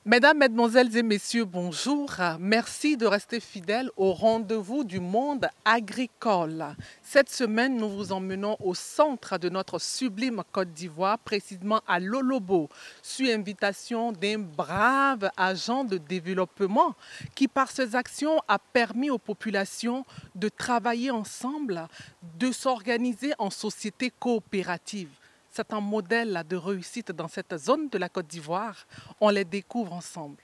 Mesdames, Mesdemoiselles et Messieurs, bonjour. Merci de rester fidèles au rendez-vous du monde agricole. Cette semaine, nous vous emmenons au centre de notre sublime Côte d'Ivoire, précisément à Lolobo, sur invitation d'un brave agent de développement qui, par ses actions, a permis aux populations de travailler ensemble, de s'organiser en société coopérative. C'est un modèle de réussite dans cette zone de la Côte d'Ivoire. On les découvre ensemble.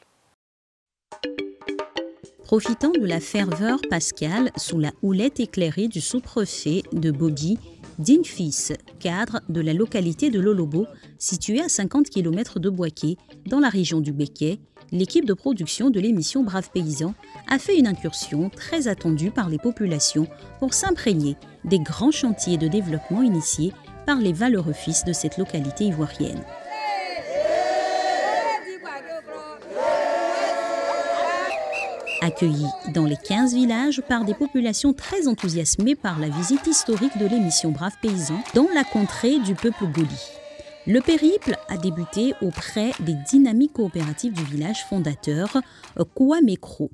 Profitant de la ferveur pascale sous la houlette éclairée du sous-préfet de Bobi, digne fils, cadre de la localité de Lolobo, située à 50 km de Bouaké, dans la région du Béquet, l'équipe de production de l'émission Braves Paysans a fait une incursion très attendue par les populations pour s'imprégner des grands chantiers de développement initiés par les valeureux fils de cette localité ivoirienne. Accueillis dans les 15 villages par des populations très enthousiasmées par la visite historique de l'émission Braves Paysans dans la contrée du peuple Goli. Le périple a débuté auprès des dynamiques coopératives du village fondateur, Kouamekro.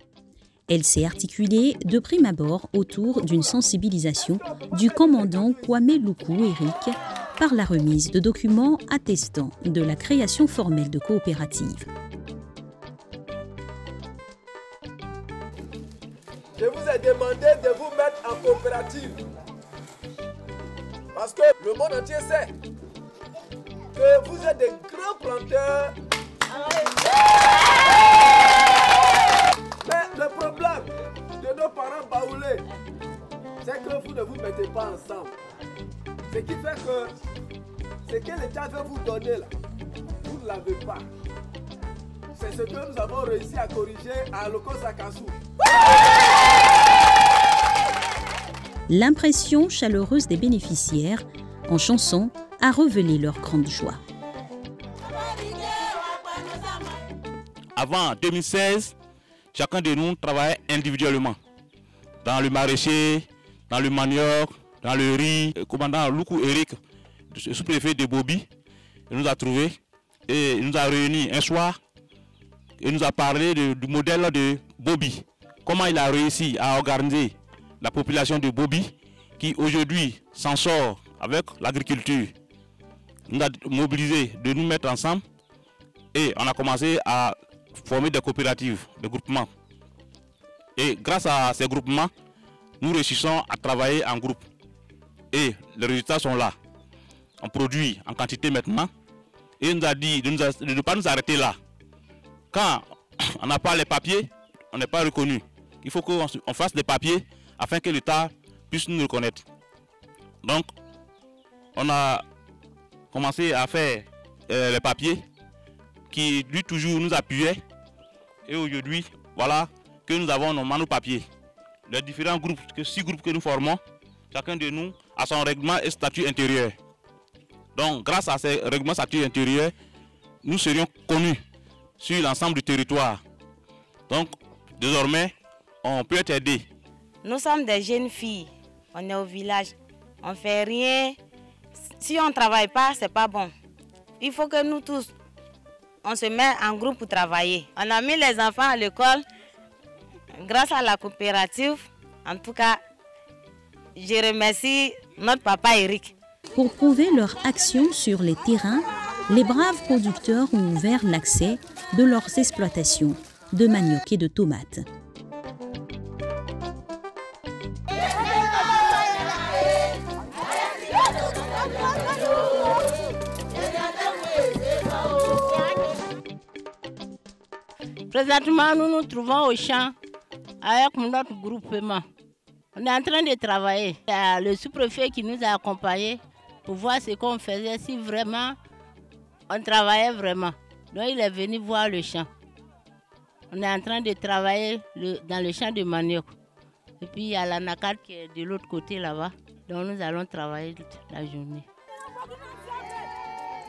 Elle s'est articulée de prime abord autour d'une sensibilisation du commandant Kwame Loukou Eric par la remise de documents attestant de la création formelle de coopératives. Je vous ai demandé de vous mettre en coopérative parce que le monde entier sait que vous êtes des grands planteurs. Mais le problème de nos parents baoulés, c'est que vous ne vous mettez pas ensemble. Ce qui fait que ce que l'État veut vous donner là, vous ne l'avez pas. C'est ce que nous avons réussi à corriger à Loko Sakassou. L'impression chaleureuse des bénéficiaires en chanson a révélé leur grande joie. Avant 2016, chacun de nous travaillait individuellement. Dans le maraîcher, dans le manioc, dans le riz. Le commandant Loukou Eric, sous-préfet de Bobi, nous a trouvés et il nous a réunis un soir et nous a parlé du modèle de Bobi. Comment il a réussi à organiser la population de Bobi qui aujourd'hui s'en sort avec l'agriculture. Il nous a mobilisés de nous mettre ensemble et on a commencé à former des coopératives, des groupements. Et grâce à ces groupements, nous réussissons à travailler en groupe. Et les résultats sont là. On produit en quantité maintenant. Et il nous a dit de ne pas nous arrêter là. Quand on n'a pas les papiers, on n'est pas reconnu. Il faut qu'on fasse des papiers afin que l'État puisse nous reconnaître. Donc, on a commencé à faire les papiers qui, lui, toujours nous appuyait. Et aujourd'hui, voilà que nous avons nos papiers. Les différents groupes, 6 groupes que nous formons, chacun de nous a son règlement et statut intérieur. Donc, grâce à ces règlements et statuts intérieurs, nous serions connus sur l'ensemble du territoire. Donc, désormais, on peut être aidé. Nous sommes des jeunes filles, on est au village, on ne fait rien. Si on ne travaille pas, ce n'est pas bon. Il faut que nous tous, on se met en groupe pour travailler. On a mis les enfants à l'école grâce à la coopérative. En tout cas, je remercie notre papa Eric. Pour prouver leur action sur les terrains, les braves producteurs ont ouvert l'accès de leurs exploitations de manioc et de tomates. Présentement, nous nous trouvons au champ avec notre groupement. On est en train de travailler. Il y a le sous-préfet qui nous a accompagnés pour voir ce qu'on faisait, si vraiment on travaillait vraiment. Donc il est venu voir le champ. On est en train de travailler dans le champ de manioc. Et puis il y a la nacade qui est de l'autre côté là-bas. Donc nous allons travailler toute la journée.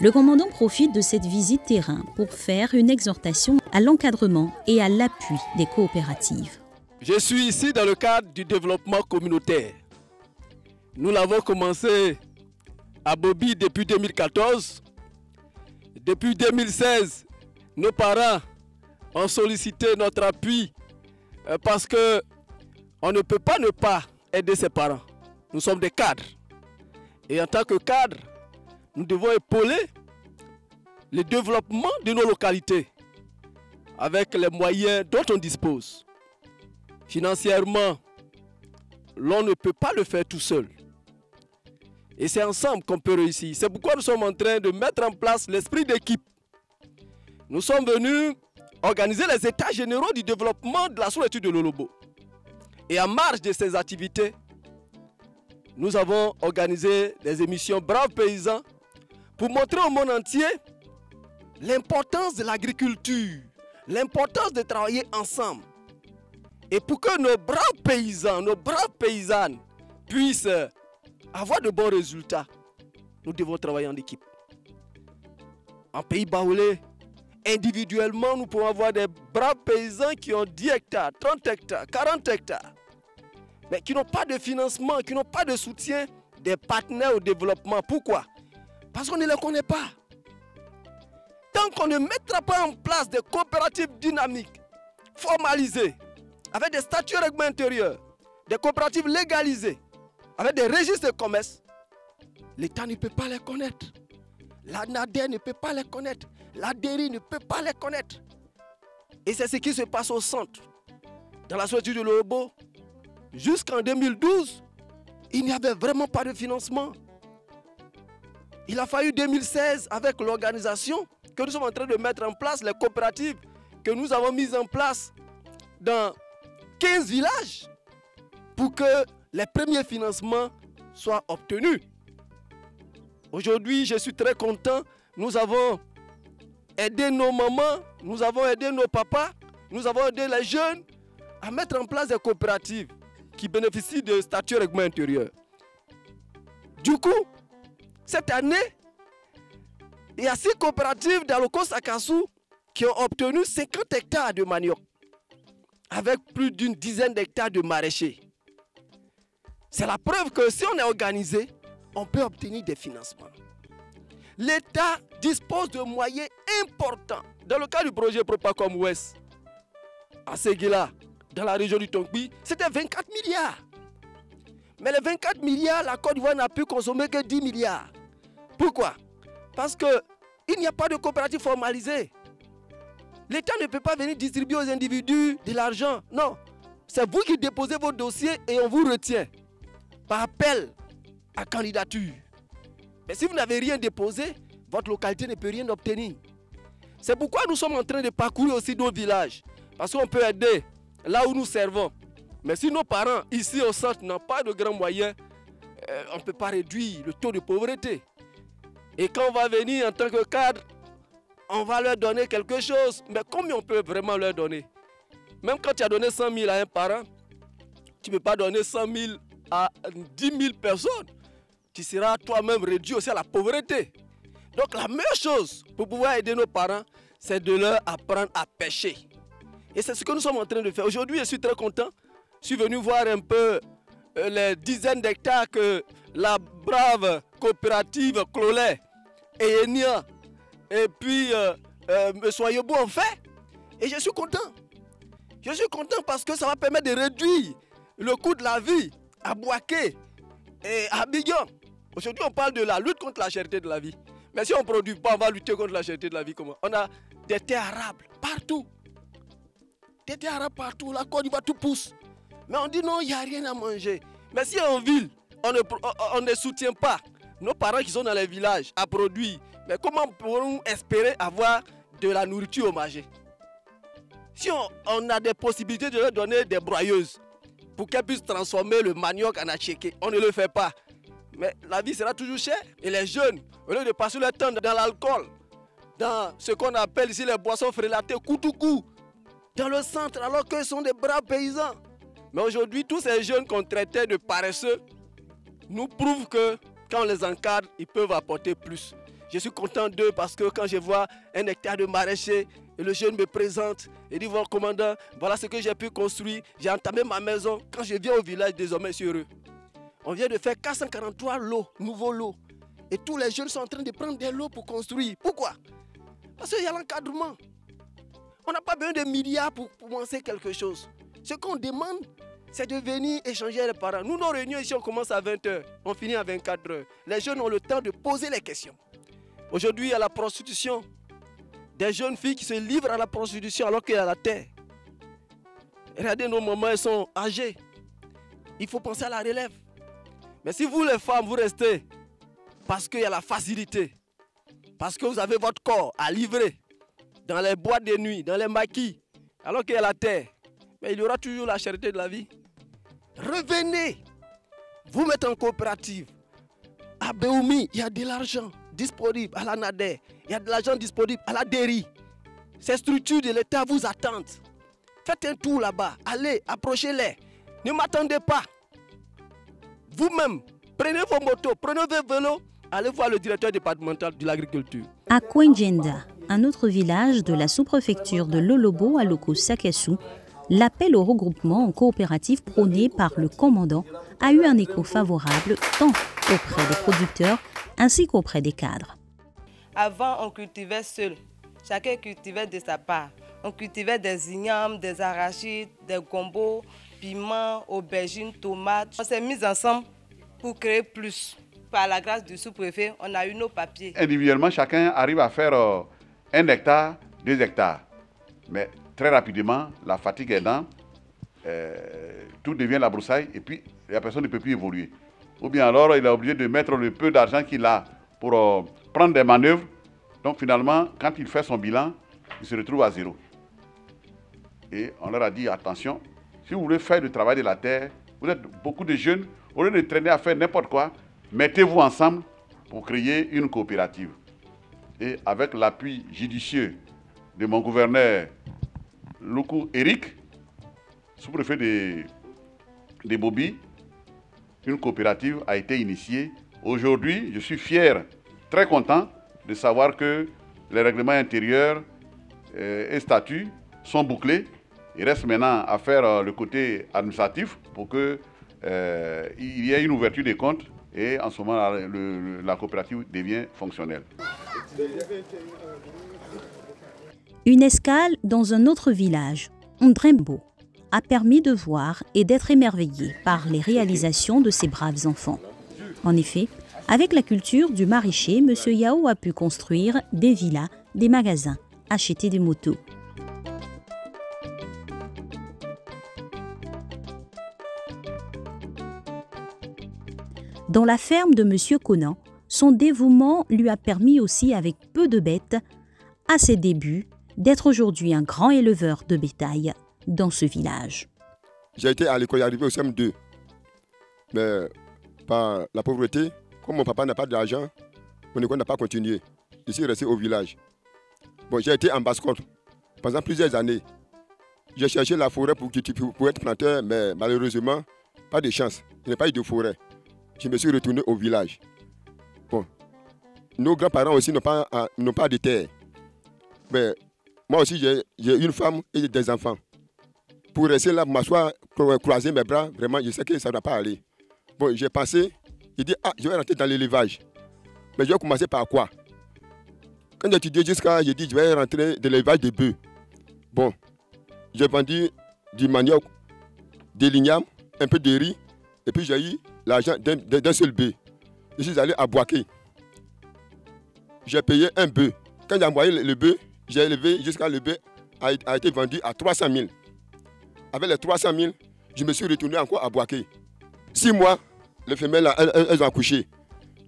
Le commandant profite de cette visite terrain pour faire une exhortation à l'encadrement et à l'appui des coopératives. Je suis ici dans le cadre du développement communautaire. Nous l'avons commencé à Bobi depuis 2014. Depuis 2016, nos parents ont sollicité notre appui parce que on ne peut pas ne pas aider ses parents. Nous sommes des cadres. Et en tant que cadres, nous devons épauler le développement de nos localités avec les moyens dont on dispose. Financièrement, l'on ne peut pas le faire tout seul. Et c'est ensemble qu'on peut réussir. C'est pourquoi nous sommes en train de mettre en place l'esprit d'équipe. Nous sommes venus organiser les états généraux du développement de la sous-région de l'Olobo. Et en marge de ces activités, nous avons organisé des émissions Braves Paysans pour montrer au monde entier l'importance de l'agriculture, l'importance de travailler ensemble. Et pour que nos braves paysans, nos braves paysannes puissent avoir de bons résultats, nous devons travailler en équipe. En pays baoulé, individuellement, nous pouvons avoir des braves paysans qui ont 10 hectares, 30 hectares, 40 hectares, mais qui n'ont pas de financement, qui n'ont pas de soutien des partenaires au développement. Pourquoi? Parce qu'on ne les connaît pas. Tant qu'on ne mettra pas en place des coopératives dynamiques, formalisées, avec des statuts règlements intérieurs, des coopératives légalisées, avec des registres de commerce, l'État ne peut pas les connaître. La NADER ne peut pas les connaître. La DERI ne peut pas les connaître. Et c'est ce qui se passe au centre. Dans la structure de l'Olobo, jusqu'en 2012, il n'y avait vraiment pas de financement. Il a fallu 2016 avec l'organisation que nous sommes en train de mettre en place, les coopératives que nous avons mises en place dans 15 villages pour que les premiers financements soient obtenus. Aujourd'hui, je suis très content. Nous avons aidé nos mamans, nous avons aidé nos papas, nous avons aidé les jeunes à mettre en place des coopératives qui bénéficient de statuts règlement intérieur. Du coup, cette année, il y a 6 coopératives dans le Kosakasu qui ont obtenu 50 hectares de manioc avec plus d'une dizaine d'hectares de maraîchers. C'est la preuve que si on est organisé, on peut obtenir des financements. L'État dispose de moyens importants. Dans le cas du projet Propacom Ouest, à Séguila, dans la région du Tongbi, c'était 24 milliards. Mais les 24 milliards, la Côte d'Ivoire n'a pu consommer que 10 milliards. Pourquoi? Parce qu'il n'y a pas de coopérative formalisée. L'État ne peut pas venir distribuer aux individus de l'argent. Non, c'est vous qui déposez vos dossiers et on vous retient par appel à candidature. Mais si vous n'avez rien déposé, votre localité ne peut rien obtenir. C'est pourquoi nous sommes en train de parcourir aussi nos villages. Parce qu'on peut aider là où nous servons. Mais si nos parents ici au centre n'ont pas de grands moyens, on ne peut pas réduire le taux de pauvreté. Et quand on va venir en tant que cadre, on va leur donner quelque chose. Mais combien on peut vraiment leur donner? Même quand tu as donné 100 000 à un parent, tu ne peux pas donner 100 000 à 10 000 personnes. Tu seras toi-même réduit aussi à la pauvreté. Donc la meilleure chose pour pouvoir aider nos parents, c'est de leur apprendre à pêcher. Et c'est ce que nous sommes en train de faire. Aujourd'hui, je suis très content. Je suis venu voir un peu les dizaines d'hectares que la brave coopérative Clolet et Enia et puis Soyebo ont fait. Et je suis content. Je suis content parce que ça va permettre de réduire le coût de la vie à Bouaké et à Abidjan. Aujourd'hui, on parle de la lutte contre la cherté de la vie. Mais si on ne produit pas, on va lutter contre la cherté de la vie comment? On a des terres arables partout. Des terres arables partout. La Côte d'Ivoire, tout pousse. Mais on dit non, il n'y a rien à manger. Mais si en ville, on ne soutient pas nos parents qui sont dans les villages à produire, mais comment pourrons-nous espérer avoir de la nourriture au marché? Si on a des possibilités de leur donner des broyeuses pour qu'elles puissent transformer le manioc en acheké, on ne le fait pas. Mais la vie sera toujours chère. Et les jeunes, au lieu de passer leur temps dans l'alcool, dans ce qu'on appelle ici les boissons frélatées, koutoukou, dans le centre, alors qu'ils sont des braves paysans. Mais aujourd'hui, tous ces jeunes qu'on traitait de paresseux nous prouvent que quand on les encadre, ils peuvent apporter plus. Je suis content d'eux parce que quand je vois un hectare de maraîcher, et le jeune me présente et dit, voilà commandant, voilà ce que j'ai pu construire, j'ai entamé ma maison. Quand je viens au village, désormais, je suis heureux. On vient de faire 443 lots, nouveaux lots. Et tous les jeunes sont en train de prendre des lots pour construire. Pourquoi? Parce qu'il y a l'encadrement. On n'a pas besoin de milliards pour commencer quelque chose. Ce qu'on demande, c'est de venir échanger avec les parents. Nous, nos réunions ici, on commence à 20h, on finit à 24h. Les jeunes ont le temps de poser les questions. Aujourd'hui, il y a la prostitution. Des jeunes filles qui se livrent à la prostitution alors qu'il y a la terre. Regardez, nos mamans, elles sont âgées. Il faut penser à la relève. Mais si vous, les femmes, vous restez parce qu'il y a la facilité, parce que vous avez votre corps à livrer dans les boîtes de nuit, dans les maquis, alors qu'il y a la terre, mais il y aura toujours la cherté de la vie. Revenez, vous mettez en coopérative. À Béoumi, il y a de l'argent disponible à la NADER, il y a de l'argent disponible à la DERI. Ces structures de l'État vous attendent. Faites un tour là-bas, allez, approchez-les. Ne m'attendez pas. Vous-même, prenez vos motos, prenez vos vélos, allez voir le directeur départemental de l'agriculture. À Kwenjenda, un autre village de la sous-préfecture de Lolobo à Loko-Sakassou, l'appel au regroupement en coopérative prôné par le commandant a eu un écho favorable tant auprès des producteurs ainsi qu'auprès des cadres. Avant, on cultivait seul. Chacun cultivait de sa part. On cultivait des ignames, des arachides, des gombos, piments, aubergines, tomates. On s'est mis ensemble pour créer plus. Par la grâce du sous-préfet, on a eu nos papiers. Individuellement, chacun arrive à faire 1 hectare, 2 hectares. Mais très rapidement, la fatigue aidant, tout devient la broussaille et puis la personne ne peut plus évoluer. Ou bien alors, il est obligé de mettre le peu d'argent qu'il a pour prendre des manœuvres. Donc finalement, quand il fait son bilan, il se retrouve à zéro. Et on leur a dit, attention, si vous voulez faire le travail de la terre, vous êtes beaucoup de jeunes, au lieu de traîner à faire n'importe quoi, mettez-vous ensemble pour créer une coopérative. Et avec l'appui judicieux de mon gouverneur Loukou Eric, sous-préfet de Bobi, une coopérative a été initiée. Aujourd'hui, je suis fier, très content de savoir que les règlements intérieurs et statuts sont bouclés. Il reste maintenant à faire le côté administratif pour qu'il y ait une ouverture des comptes et en ce moment la coopérative devient fonctionnelle. Une escale dans un autre village, Ndrembo, a permis de voir et d'être émerveillé par les réalisations de ces braves enfants. En effet, avec la culture du maraîcher, M. Yao a pu construire des villas, des magasins, acheter des motos. Dans la ferme de M. Conan, son dévouement lui a permis aussi, avec peu de bêtes, à ses débuts, d'être aujourd'hui un grand éleveur de bétail dans ce village. J'ai été à l'école, arrivé au CM2. Mais par la pauvreté, comme mon papa n'a pas d'argent, mon école n'a pas continué. Je suis resté au village. Bon, j'ai été en basse-côte pendant plusieurs années. J'ai cherché la forêt pour être planteur, mais malheureusement, pas de chance. Il n'y a pas eu de forêt. Je me suis retourné au village. Bon, nos grands-parents aussi n'ont pas de terre. Mais moi aussi, j'ai une femme et des enfants. Pour rester là, m'asseoir, croiser mes bras, vraiment, je sais que ça ne va pas aller. Bon, j'ai pensé, j'ai dit, je vais rentrer dans l'élevage. Mais je vais commencer par quoi? Quand j'ai étudié jusqu'à, j'ai dit, je vais rentrer dans l'élevage de bœufs. Bon, j'ai vendu du manioc, des lignames, un peu de riz, et puis j'ai eu l'argent d'un seul bœuf. Je suis allé à Boaké. J'ai payé un bœuf. Quand j'ai envoyé le bœuf, j'ai élevé jusqu'à le bœuf a été vendu à 300 000. Avec les 300 000, je me suis retourné encore à Boaké. 6 mois, les femelles, là, elles ont accouché.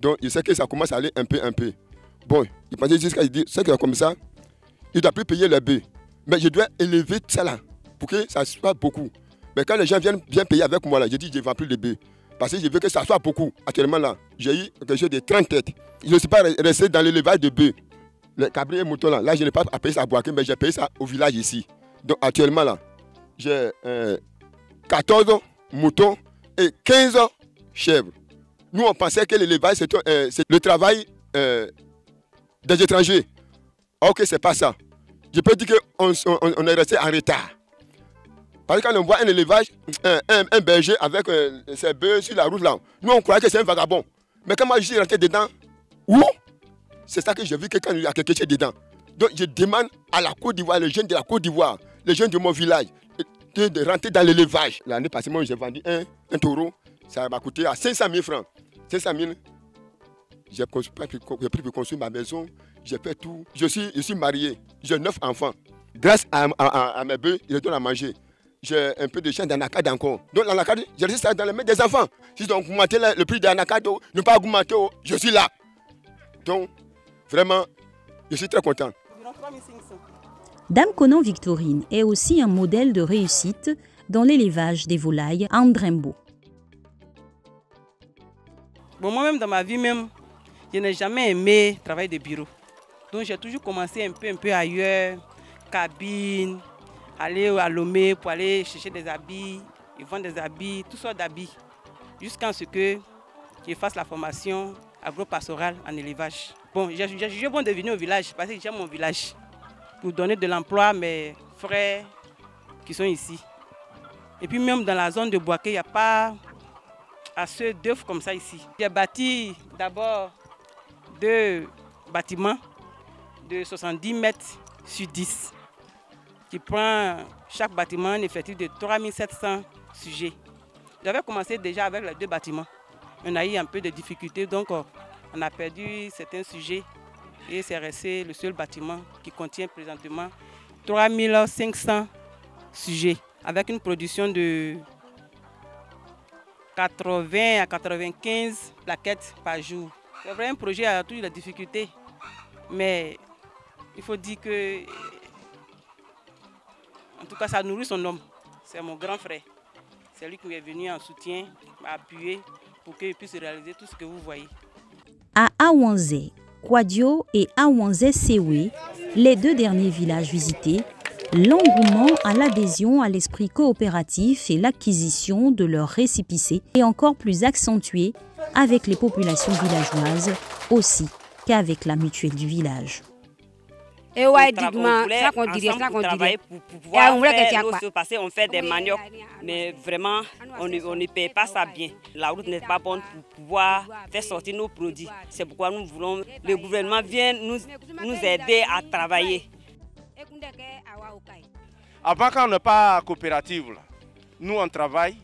Donc, je sais que ça commence à aller un peu. Bon, il pensait jusqu'à dire, c'est comme ça, il ne doit plus payer les bœufs. Mais je dois élever ça là, pour que ça soit beaucoup. Mais quand les gens viennent payer avec moi, là, je dis, je ne vends plus de bœufs. Parce que je veux que ça soit beaucoup. Actuellement, là, j'ai eu quelque chose de 30 têtes. Je ne suis pas resté dans l'élevage de bœufs. Les cabris et moutons, là, je n'ai pas payé ça à Boaké, mais j'ai payé ça au village ici. Donc, actuellement, là, j'ai 14 moutons et 15 chèvres. Nous, on pensait que l'élevage, c'est le travail des étrangers. Or que ce n'est pas ça. Je peux dire qu'on est resté en retard. Parce que quand on voit un élevage, un berger avec ses bœufs sur la route là, nous on croyait que c'est un vagabond. Mais quand moi je suis rentré dedans, où? C'est ça que j'ai vu que quand il y a quelque chose dedans. Donc je demande à la Côte d'Ivoire, les jeunes de la Côte d'Ivoire, les jeunes de mon village, de rentrer dans l'élevage. L'année passée, moi j'ai vendu un taureau, ça m'a coûté à 500 000 francs. 500 000, j'ai pris pour construire ma maison, j'ai fait tout. Je suis marié, j'ai 9 enfants. Grâce à mes bœufs, je donne à manger. J'ai un peu de champ d'anacade encore. Donc l'anacade, je laisse ça dans les mains des enfants. Si on augmente le prix de l'anacade, ne pas augmenter, je suis là. Donc, vraiment, je suis très content. Dame Conan Victorine est aussi un modèle de réussite dans l'élevage des volailles à Ndrembo. Bon, moi-même, dans ma vie, je n'ai jamais aimé travailler de bureau. Donc, j'ai toujours commencé un peu ailleurs, cabine, aller à Lomé pour aller chercher des habits, ils vendent des habits, toutes sortes d'habits, jusqu'à ce que je fasse la formation agro-pastorale en élevage. Bon, j'ai jugé bon de venir au village parce que j'aime mon village pour donner de l'emploi à mes frères qui sont ici. Et puis même dans la zone de Boaké, il n'y a pas assez d'œufs comme ça ici. J'ai bâti d'abord 2 bâtiments de 70 mètres sur 10 qui prend chaque bâtiment un effectif de 3700 sujets. J'avais commencé déjà avec les 2 bâtiments. On a eu un peu de difficultés, donc on a perdu certains sujets et c'est resté le seul bâtiment qui contient présentement 3500 sujets avec une production de 80 à 95 plaquettes par jour. C'est vrai, un projet a toujours des difficultés, mais il faut dire que, en tout cas, ça nourrit son homme. C'est mon grand frère. C'est lui qui m'est venu en soutien, m'a appuyé pour qu'il puisse réaliser tout ce que vous voyez. À Awanze, Kwadio et Awanze Sewe, les 2 derniers villages visités, l'engouement à l'adhésion à l'esprit coopératif et l'acquisition de leurs récépissés est encore plus accentué avec les populations villageoises aussi qu'avec la mutuelle du village. Et ouais, dites-moi, ça qu'on dirait. Pour pouvoir faire l'eau, parce qu'on fait des maniocs, mais vraiment, on ne paye pas ça bien. La route n'est pas bonne pour pouvoir faire sortir nos produits. C'est pourquoi nous voulons que le gouvernement vienne nous aider à travailler. Avant, quand on n'est pas coopérative, nous on travaille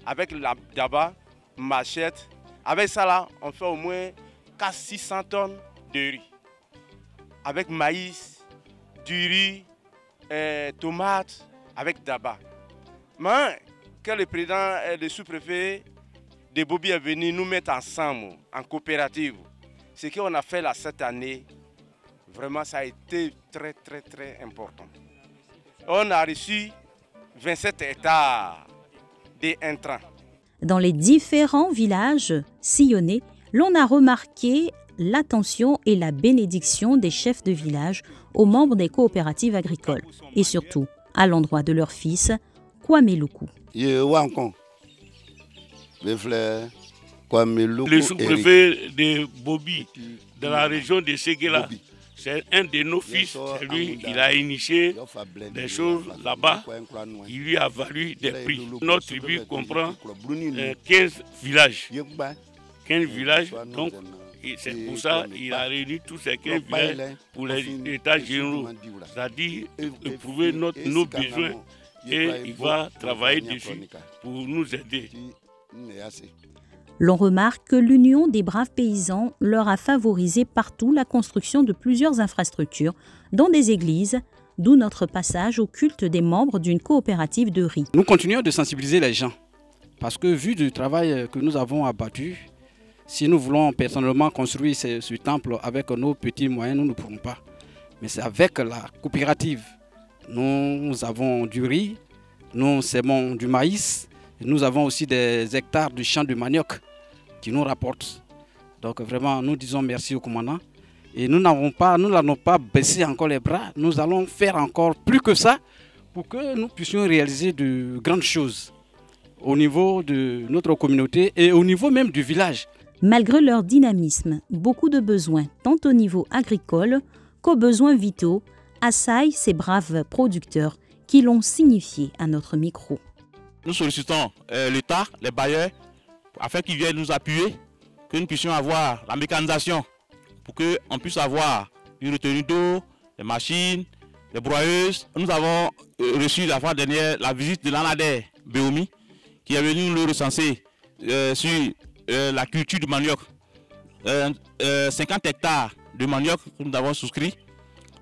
avec la daba, machette. Avec ça, là, on fait au moins 400-600 tonnes de riz. Avec maïs, du riz, tomates, avec daba. Mais quand le président et le sous-préfet de Bobi est venu nous mettre ensemble en coopérative, ce qu'on a fait là cette année, vraiment ça a été très important. On a reçu 27 hectares d'intrants. Dans les différents villages sillonnés, l'on a remarqué l'attention et la bénédiction des chefs de village aux membres des coopératives agricoles et surtout à l'endroit de leur fils, Kwame Luku. Le sous-préfet de Bobi, de la région de Séguéla, c'est un de nos fils. C'est lui, il a initié des choses là-bas. Il lui a valu des prix. Notre tribu comprend 15 villages. 15 villages, donc c'est pour ça qu'il a réuni tous ces 15 villages pour les états généraux. C'est-à-dire éprouver nos besoins et il va travailler dessus pour nous aider. L'on remarque que l'Union des braves paysans leur a favorisé partout la construction de plusieurs infrastructures dans des églises, d'où notre passage au culte des membres d'une coopérative de riz. Nous continuons de sensibiliser les gens parce que vu du travail que nous avons abattu, si nous voulons personnellement construire ce temple avec nos petits moyens, nous ne pourrons pas. Mais c'est avec la coopérative. Nous avons du riz, nous sémons du maïs, nous avons aussi des hectares de champs de manioc qui nous rapportent. Donc vraiment, nous disons merci au commandant. Et nous n'allons pas baissé encore les bras. Nous allons faire encore plus que ça pour que nous puissions réaliser de grandes choses au niveau de notre communauté et au niveau même du village. Malgré leur dynamisme, beaucoup de besoins, tant au niveau agricole qu'aux besoins vitaux, assaillent ces braves producteurs qui l'ont signifié à notre micro. Nous sollicitons l'État, les bailleurs, afin qu'ils viennent nous appuyer, que nous puissions avoir la mécanisation pour qu'on puisse avoir une retenue d'eau, les machines, les broyeuses. Nous avons reçu la fois dernière la visite de l'ANADER Béomi qui est venu nous recenser sur la culture du manioc. 50 hectares de manioc que nous avons souscrit.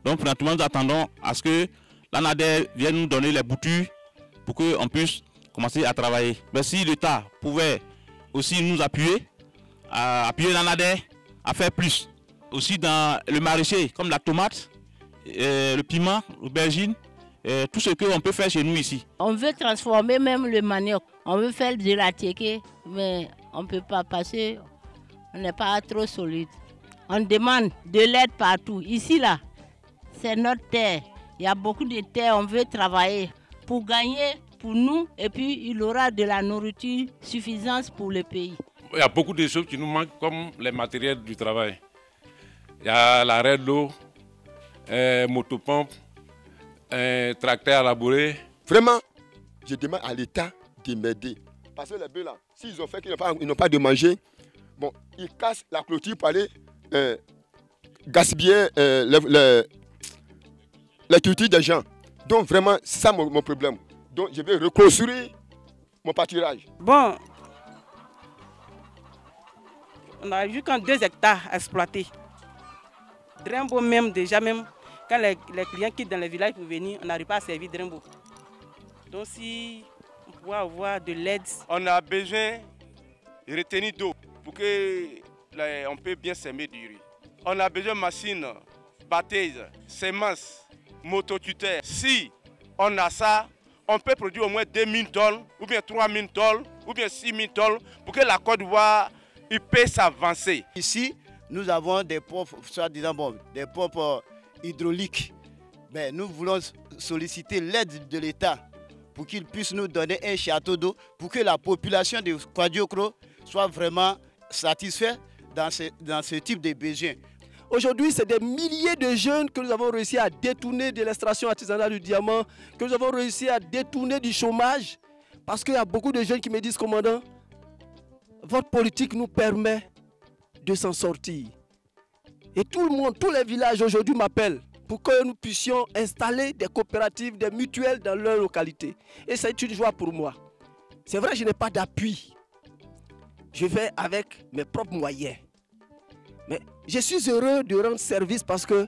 Donc présentement nous attendons à ce que l'ANADER vienne nous donner les boutures pour qu'on puisse commencer à travailler. Mais si l'État pouvait aussi nous appuyer, à appuyer l'ANADER à faire plus. Aussi dans le maraîcher, comme la tomate, le piment, l'aubergine, tout ce qu'on peut faire chez nous ici. On veut transformer même le manioc. On veut faire de la tchéké, mais on ne peut pas passer. On n'est pas trop solide. On demande de l'aide partout. Ici, là, c'est notre terre. Il y a beaucoup de terres, on veut travailler pour gagner pour nous et puis il aura de la nourriture suffisante pour le pays. Il y a beaucoup de choses qui nous manquent comme les matériels du travail. Il y a l'arrêt de l'eau, motopompe, tracteur à labourer. Vraiment, je demande à l'État de m'aider. Parce que les bœufs là, s'ils ont fait qu'ils n'ont pas de manger, bon, ils cassent la clôture pour aller gaspiller la culture des gens. Donc vraiment, c'est ça mon problème. Donc je vais reconstruire mon pâturage. Bon, on a vu qu'en 2 hectares à exploiter. Drimbo même, déjà même, quand les clients quittent dans les villages pour venir, on n'arrive pas à servir Drimbo. Donc si on pouvait avoir de l'aide. On a besoin de retenir d'eau pour qu'on puisse bien semer du riz. On a besoin de machines, batteuse, semences, mototuteur. Si on a ça, on peut produire au moins 2000 tonnes, ou bien 3000 tonnes, ou bien 6000 tonnes, pour que la Côte d'Ivoire puisse s'avancer. Ici, nous avons des pompes, soi-disant des pompes hydrauliques. Mais nous voulons solliciter l'aide de l'État pour qu'il puisse nous donner un château d'eau pour que la population de Kwadiokro soit vraiment satisfaite dans ce type de besoins. Aujourd'hui, c'est des milliers de jeunes que nous avons réussi à détourner de l'extraction artisanale du diamant, que nous avons réussi à détourner du chômage. Parce qu'il y a beaucoup de jeunes qui me disent, commandant, votre politique nous permet de s'en sortir. Et tout le monde, tous les villages aujourd'hui m'appellent pour que nous puissions installer des coopératives, des mutuelles dans leur localité. Et c'est une joie pour moi. C'est vrai, je n'ai pas d'appui. Je vais avec mes propres moyens. Mais je suis heureux de rendre service parce que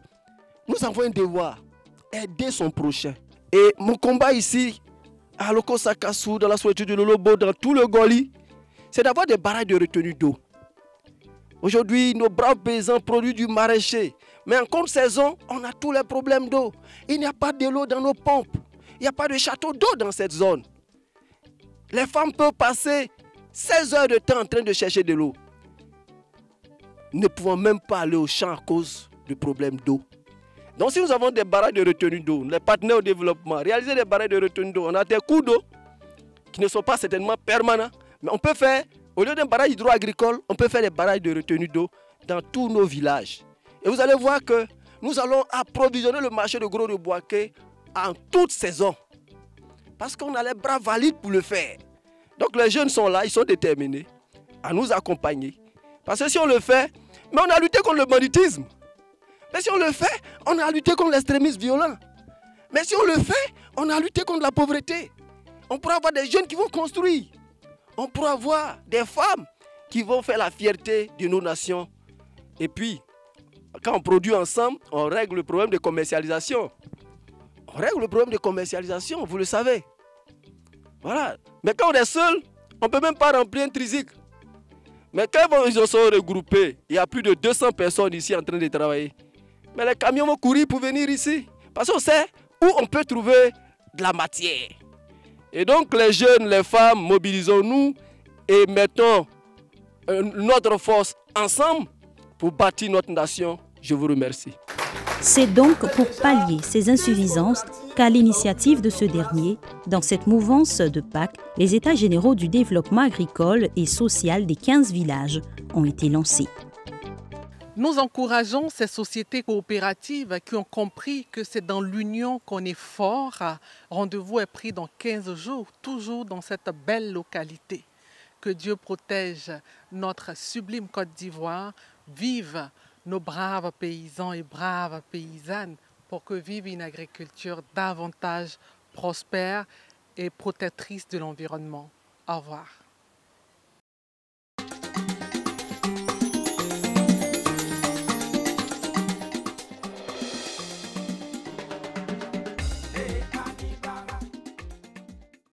nous avons un devoir, aider son prochain. Et mon combat ici, à Lokosakasu, dans la solitude de Lolobo, dans tout le Goli, c'est d'avoir des barrages de retenue d'eau. Aujourd'hui, nos braves paysans produisent du maraîcher. Mais en contre-saison, on a tous les problèmes d'eau. Il n'y a pas de l'eau dans nos pompes. Il n'y a pas de château d'eau dans cette zone. Les femmes peuvent passer 16 heures de temps en train de chercher de l'eau. Ne pouvons même pas aller au champ à cause du problème d'eau. Donc si nous avons des barrages de retenue d'eau, les partenaires au développement, réaliser des barrages de retenue d'eau, on a des cours d'eau qui ne sont pas certainement permanents, mais on peut faire, au lieu d'un barrage hydro-agricole, on peut faire des barrages de retenue d'eau dans tous nos villages. Et vous allez voir que nous allons approvisionner le marché de Gros de Boaké en toute saison. Parce qu'on a les bras valides pour le faire. Donc les jeunes sont là, ils sont déterminés à nous accompagner. Parce que si on le fait, mais on a lutté contre le banditisme. Mais si on le fait, on a lutté contre l'extrémisme violent. Mais si on le fait, on a lutté contre la pauvreté. On pourra avoir des jeunes qui vont construire. On pourra avoir des femmes qui vont faire la fierté de nos nations. Et puis, quand on produit ensemble, on règle le problème de commercialisation. On règle le problème de commercialisation, vous le savez. Voilà. Mais quand on est seul, on ne peut même pas remplir un tricycle. Mais quand ils se sont regroupés, il y a plus de 200 personnes ici en train de travailler. Mais les camions vont courir pour venir ici. Parce qu'on sait où on peut trouver de la matière. Et donc les jeunes, les femmes, mobilisons-nous et mettons notre force ensemble pour bâtir notre nation. Je vous remercie. C'est donc pour pallier ces insuffisances qu'à l'initiative de ce dernier, dans cette mouvance de Pâques, les États généraux du développement agricole et social des 15 villages ont été lancés. Nous encourageons ces sociétés coopératives qui ont compris que c'est dans l'union qu'on est fort. Rendez-vous est pris dans 15 jours, toujours dans cette belle localité. Que Dieu protège notre sublime Côte d'Ivoire. Vive nos braves paysans et braves paysannes pour que vive une agriculture davantage prospère et protectrice de l'environnement. Au revoir.